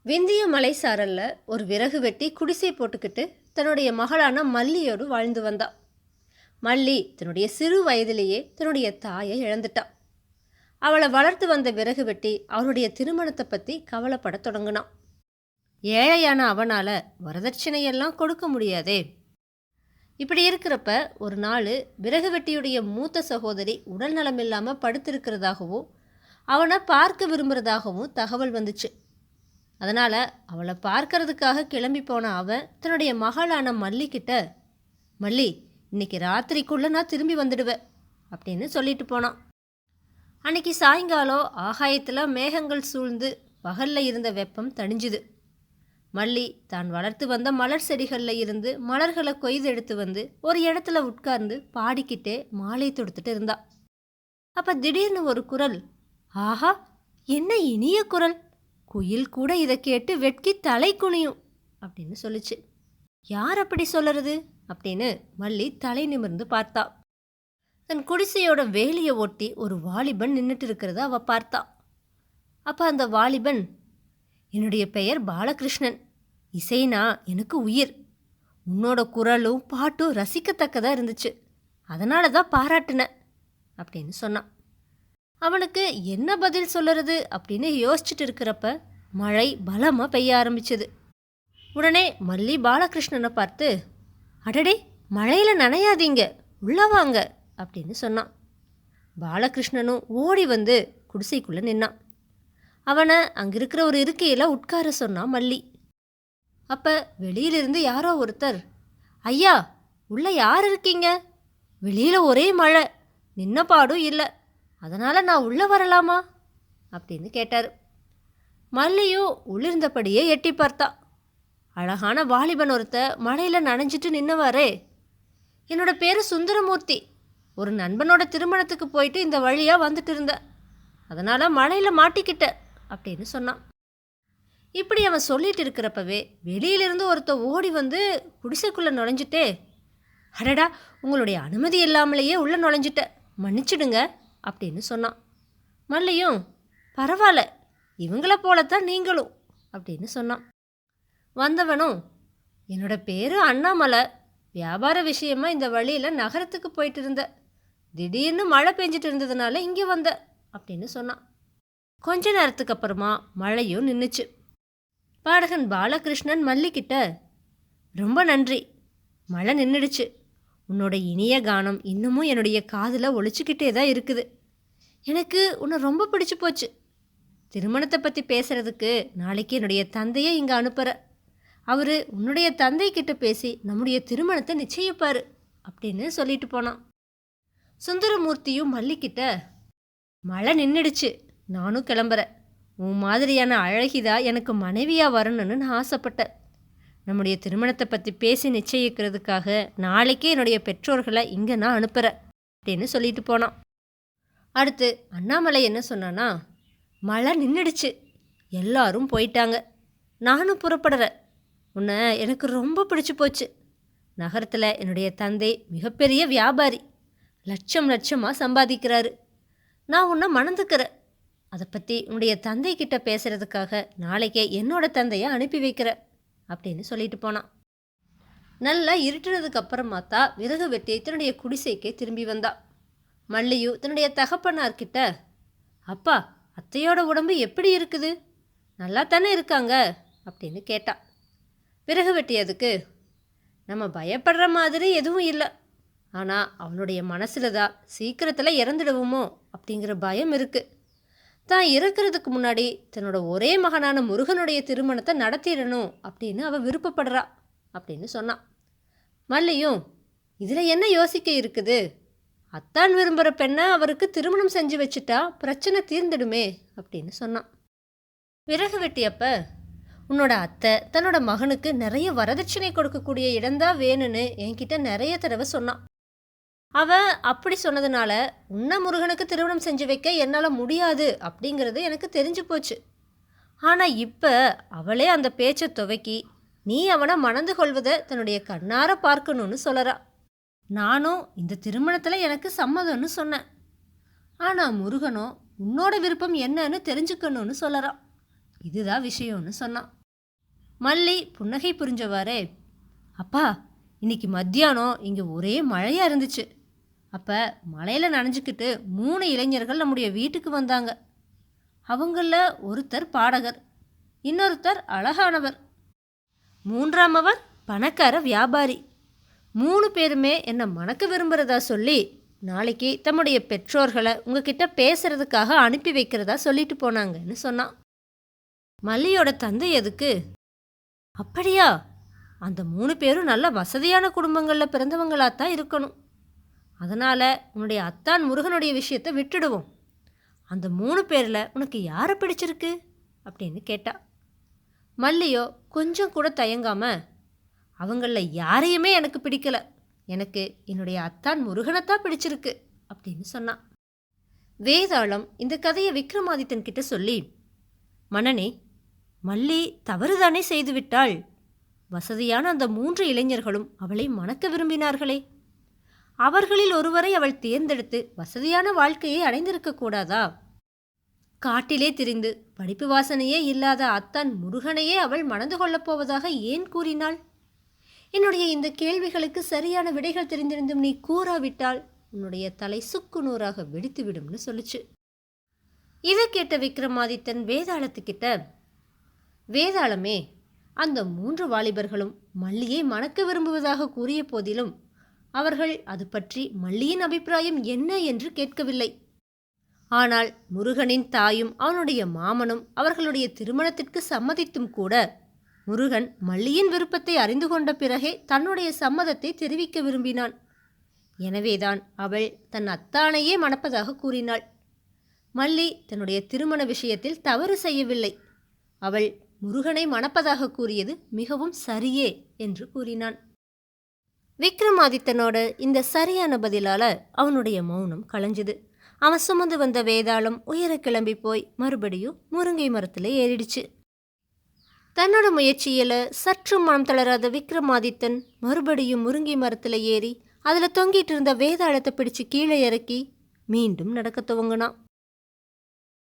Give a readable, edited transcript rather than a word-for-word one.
விந்திய மலைசாரல்ல ஒரு விறகு வெட்டி குடிசை போட்டுக்கிட்டு தன்னுடைய மகளான மல்லியோடு வாழ்ந்து வந்தா. மல்லி தன்னுடைய சிறு வயதிலேயே தன்னுடைய தாயை இழந்துட்டா. அவளை வளர்த்து வந்த விறகு வெட்டி அவளுடைய திருமணத்தை பற்றி கவலைப்பட தொடங்கினான். ஏழையான அவனால் வரதட்சணையெல்லாம் கொடுக்க முடியாதே. இப்படி இருக்கிறப்ப ஒரு நாள் விறகு வெட்டியுடைய மூத்த சகோதரி உடல் நலம் இல்லாமல் படுத்திருக்கிறதாகவும் அவனை பார்க்க விரும்புகிறதாகவும் தகவல் வந்துச்சு. அதனால் அவளை பார்க்கறதுக்காக கிளம்பி போன அவன் தன்னுடைய மகளான மல்லிக்கிட்ட, மல்லி இன்னைக்கு ராத்திரிக்குள்ளே நான் திரும்பி வந்துடுவேன் அப்படின்னு சொல்லிட்டு போனான். அன்னைக்கு சாயங்காலம் ஆகாயத்தில் மேகங்கள் சூழ்ந்து பகலில் இருந்த வெப்பம் தணிஞ்சுது. மல்லி தான் வளர்த்து வந்த மலர் செடிகளில் இருந்து மலர்களை கொய்து எடுத்து வந்து ஒரு இடத்துல உட்கார்ந்து பாடிக்கிட்டே மாலை தொடுத்துட்டு இருந்தா. அப்போ திடீர்னு ஒரு குரல், ஆஹா என்ன இனிய குரல், குயில் கூட இதை கேட்டு வெட்கி தலை குனியும் அப்படின்னு சொல்லிச்சு. யார் அப்படி சொல்லுறது அப்படின்னு மல்லி தலை நிமிர்ந்து பார்த்தா. தன் குடிசையோட வேலியை ஒட்டி ஒரு வாலிபன் நின்றுட்டு இருக்கிறத அவ பார்த்தா. அப்போ அந்த வாலிபன், என்னுடைய பெயர் பாலகிருஷ்ணன், இசைனா எனக்கு உயிர், உன்னோட குரலும் பாட்டும் ரசிக்கத்தக்கதாக இருந்துச்சு, அதனால தான் பாராட்டினேன் அப்படின்னு சொன்னான். அவனுக்கு என்ன பதில் சொல்லுறது அப்படின்னு யோசிச்சுட்டு இருக்கிறப்ப மழை பலமாக பெய்ய ஆரம்பிச்சது. உடனே மல்லி பாலகிருஷ்ணனை பார்த்து, அடடே மழையில் நனையாதீங்க, உள்ளவாங்க அப்படின்னு சொன்னான். பாலகிருஷ்ணனும் ஓடி வந்து குடிசைக்குள்ளே நின்னான். அவனை அங்கே இருக்கிற ஒரு இருக்கையில் உட்கார சொன்னான் மல்லி. அப்போ வெளியிலிருந்து யாரோ ஒருத்தர், ஐயா உள்ளே யார் இருக்கீங்க, வெளியில் ஒரே மழை, நின்ன பாடும் இல்லை, அதனால் நான் உள்ளே வரலாமா அப்படின்னு கேட்டார். மல்லியும் உள்ளிருந்தபடியே எட்டி பார்த்தா. அழகான வாலிபன் ஒருத்த மழையில் நனைஞ்சிட்டு நின்னவாரே, என்னோட பேர் சுந்தரமூர்த்தி, ஒரு நண்பனோட திருமணத்துக்கு போயிட்டு இந்த வழியாக வந்துட்டு இருந்தேன், அதனால் மழையில் மாட்டிக்கிட்ட அப்படின்னு சொன்னான். இப்படி அவன் சொல்லிட்டு இருக்கிறப்பவே வெளியிலிருந்து ஒருத்த ஓடி வந்து குடிசைக்குள்ளே நுழைஞ்சிட்டே, அடடா உங்களுடைய அனுமதி இல்லாமலேயே உள்ளே நுழைஞ்சிட்ட, மன்னிச்சிடுங்க அப்படின்னு சொன்னான். மல்லியும், பரவாயில்ல இவங்கள போலத்தான் நீங்களும் அப்படின்னு சொன்னான். வந்தவனும், என்னோட பேர் அண்ணாமலை, வியாபார விஷயமா இந்த வழியில் நகரத்துக்கு போயிட்டு இருந்த, திடீர்னு மழை பெஞ்சிட்டு இருந்ததுனால இங்கே வந்த அப்படின்னு சொன்னான். கொஞ்ச நேரத்துக்கு அப்புறமா மழையும் நின்றுச்சு. பாடகன் பாலகிருஷ்ணன் மல்லிக்கிட்ட, ரொம்ப நன்றி, மழை நின்றுடுச்சு, உன்னோட இனிய கானம் இன்னமும் என்னுடைய காதில் ஒழிச்சுக்கிட்டே தான் இருக்குது, எனக்கு உன்னை ரொம்ப பிடிச்சி போச்சு, திருமணத்தை பற்றி பேசுகிறதுக்கு நாளைக்கு என்னுடைய தந்தையை இங்கே அனுப்புகிற, அவர் உன்னுடைய தந்தைக்கிட்ட பேசி நம்முடைய திருமணத்தை நிச்சயிப்பார் அப்படின்னு சொல்லிட்டு போனான். சுந்தரமூர்த்தியும் மல்லிக்கிட்ட, மழை நின்றுடுச்சு, நானும் கிளம்புறேன், உன் மாதிரியான அழகிதா எனக்கு மனைவியாக வரணும்னு நான் ஆசைப்பட்டேன், நம்முடைய திருமணத்தை பற்றி பேசி நிச்சயிக்கிறதுக்காக நாளைக்கே என்னுடைய பெற்றோர்களை இங்கே நான் அனுப்புகிறேன் அப்படின்னு சொல்லிட்டு போனான். அடுத்து அண்ணாமலை என்ன சொன்னான்னா, மழை நின்றுடுச்சு, எல்லாரும் போயிட்டாங்க, நானும் புறப்படுறேன், உன்னை எனக்கு ரொம்ப பிடிச்சி போச்சு, நகரத்தில் என்னுடைய தந்தை மிகப்பெரிய வியாபாரி, லட்சம் லட்சமாக சம்பாதிக்கிறாரு, நான் உன்னை மணந்துக்கிறேன், அதை பற்றி உன்னுடைய தந்தைக்கிட்ட பேசுகிறதுக்காக நாளைக்கே என்னோட தந்தையை அனுப்பி வைக்கிறேன் அப்படின்னு சொல்லிட்டு போனான். நல்லா இருட்டுனதுக்கு அப்புறமா தான் விறகு வெட்டி தன்னுடைய குடிசைக்கே திரும்பி வந்தா. மல்லியு தன்னுடைய தகப்பனார்கிட்ட, அப்பா அத்தையோட உடம்பு எப்படி இருக்குது, நல்லா தானே இருக்காங்க அப்படின்னு கேட்டா. விறகு வெட்டியதுக்கு, நம்ம பயப்படுற மாதிரி எதுவும் இல்லை, ஆனால் அவனுடைய மனசில் தான் சீக்கிரத்தில் இறந்துடுவோமோ அப்படிங்கிற பயம் இருக்குது, தான் இறக்கிறதுக்கு முன்னாடி தன்னோட ஒரே மகனான முருகனுடைய திருமணத்தை நடத்திடணும் அப்படின்னு அவள் விருப்பப்படுறா அப்படின்னு சொன்னான். மல்லியும், இதில் என்ன யோசிக்க இருக்குது, அத்தான் விரும்புகிற பெண்ணை அவருக்கு திருமணம் செஞ்சு வச்சுட்டா பிரச்சனை தீர்ந்துடுமே அப்படின்னு சொன்னான். விறகு வெட்டியப்ப, உன்னோட அத்தை தன்னோட மகனுக்கு நிறைய வரதட்சணை கொடுக்கக்கூடிய இடம்தான் வேணும்னு என்கிட்ட நிறைய தடவை சொன்னான், அவன் அப்படி சொன்னதுனால உன்னை முருகனுக்கு திருமணம் செஞ்சு வைக்க என்னால் முடியாது அப்படிங்கிறது எனக்கு தெரிஞ்சு போச்சு, ஆனால் இப்போ அவளே அந்த பேச்சை துவக்கி நீ அவனை மணந்து கொள்வதை தன்னுடைய கண்ணார பார்க்கணும்னு சொல்லறா, நானும் இந்த திருமணத்தில் எனக்கு சம்மதம்னு சொன்னேன், ஆனால் முருகனோ உன்னோட விருப்பம் என்னன்னு தெரிஞ்சுக்கணும்னு சொல்லறான், இதுதான் விஷயம்னு சொன்னான். மல்லி புன்னகை புரிஞ்சவாறே, அப்பா, இன்னைக்கு மத்தியானம் இங்கே ஒரே மழையாக இருந்துச்சு. அப்போ மழையில் நனைஞ்சிக்கிட்டு 3 இளைஞர்கள் நம்முடைய வீட்டுக்கு வந்தாங்க. அவங்களில் ஒருத்தர் பாடகர், இன்னொருத்தர் அழகானவர், மூன்றாமவர் பணக்கார வியாபாரி. 3 பேருமே என்னை மணக்க விரும்புகிறதா சொல்லி நாளைக்கு தம்முடைய பெற்றோர்களை உங்ககிட்ட பேசுறதுக்காக அனுப்பி வைக்கிறதா சொல்லிட்டு போனாங்கன்னு சொன்னான். மல்லியோட தந்தை எதுக்கு, அப்படியா, அந்த 3 பேரும் நல்ல வசதியான குடும்பங்களில் பிறந்தவங்களாத்தான் இருக்கணும். அதனால் உன்னுடைய அத்தான் முருகனுடைய விஷயத்தை விட்டுடுவோம். அந்த 3 பேரில் உனக்கு யாரை பிடிச்சிருக்கு அப்படின்னு கேட்டா. மல்லியோ கொஞ்சம் கூட தயங்காம, அவங்களில் யாரையுமே எனக்கு பிடிக்கல, எனக்கு என்னுடைய அத்தான் முருகனைத்தான் பிடிச்சிருக்கு அப்படின்னு சொன்னான். வேதாளம் இந்த கதையை விக்ரமாதித்தன் கிட்ட சொல்லி, மன்னனே, மல்லி தவறுதானே செய்துவிட்டாள். வசதியான அந்த 3 இளைஞர்களும் அவளை மணக்க விரும்பினார்களே, அவர்களில் ஒருவரை அவள் தேர்ந்தெடுத்து வசதியான வாழ்க்கையை அடைந்திருக்க கூடாதா? காட்டிலே திரிந்து படிப்பு வாசனையே இல்லாத அத்தான் முருகனையே அவள் மணந்து கொள்ளப் போவதாக ஏன் கூறினாள்? என்னுடைய இந்த கேள்விகளுக்கு சரியான விடைகள் தெரிந்திருந்தும் நீ கூறாவிட்டால் உன்னுடைய தலை சுக்கு நூறாக வெடித்துவிடும்னு சொல்லுச்சு. இதை கேட்ட விக்ரமாதித்தன் வேதாளத்துக்கிட்ட, வேதாளமே, அந்த 3 வாலிபர்களும் மல்லியை மணக்க விரும்புவதாக கூறிய போதிலும் அவர்கள் அது பற்றி மல்லியின் அபிப்பிராயம் என்ன என்று கேட்கவில்லை. ஆனால் முருகனின் தாயும் அவனுடைய மாமனும் அவர்களுடைய திருமணத்திற்கு சம்மதித்தும் கூட முருகன் மல்லியின் விருப்பத்தை அறிந்து கொண்ட பிறகே தன்னுடைய சம்மதத்தை தெரிவிக்க விரும்பினான். எனவேதான் அவள் தன் அத்தானையே மணப்பதாக கூறினாள். மல்லி தன்னுடைய திருமண விஷயத்தில் தவறு செய்யவில்லை. அவள் முருகனை மணப்பதாக கூறியது மிகவும் சரியே என்று கூறினான். விக்ரமாதித்தனோட இந்த சரியான பதிலால அவனுடைய மௌனம் களைஞ்சுது. அவன் சுமந்து வந்த வேதாளம் உயர கிளம்பி போய் மறுபடியும் முருங்கை மரத்தில் ஏறிடுச்சு. தன்னோட முயற்சியில் சற்றும் மனம் தளராத விக்ரமாதித்தன் மறுபடியும் முருங்கை மரத்தில் ஏறி அதில் தொங்கிட்டு இருந்த வேதாளத்தை பிடிச்சு கீழே இறக்கி மீண்டும் நடக்க துவங்கினான்.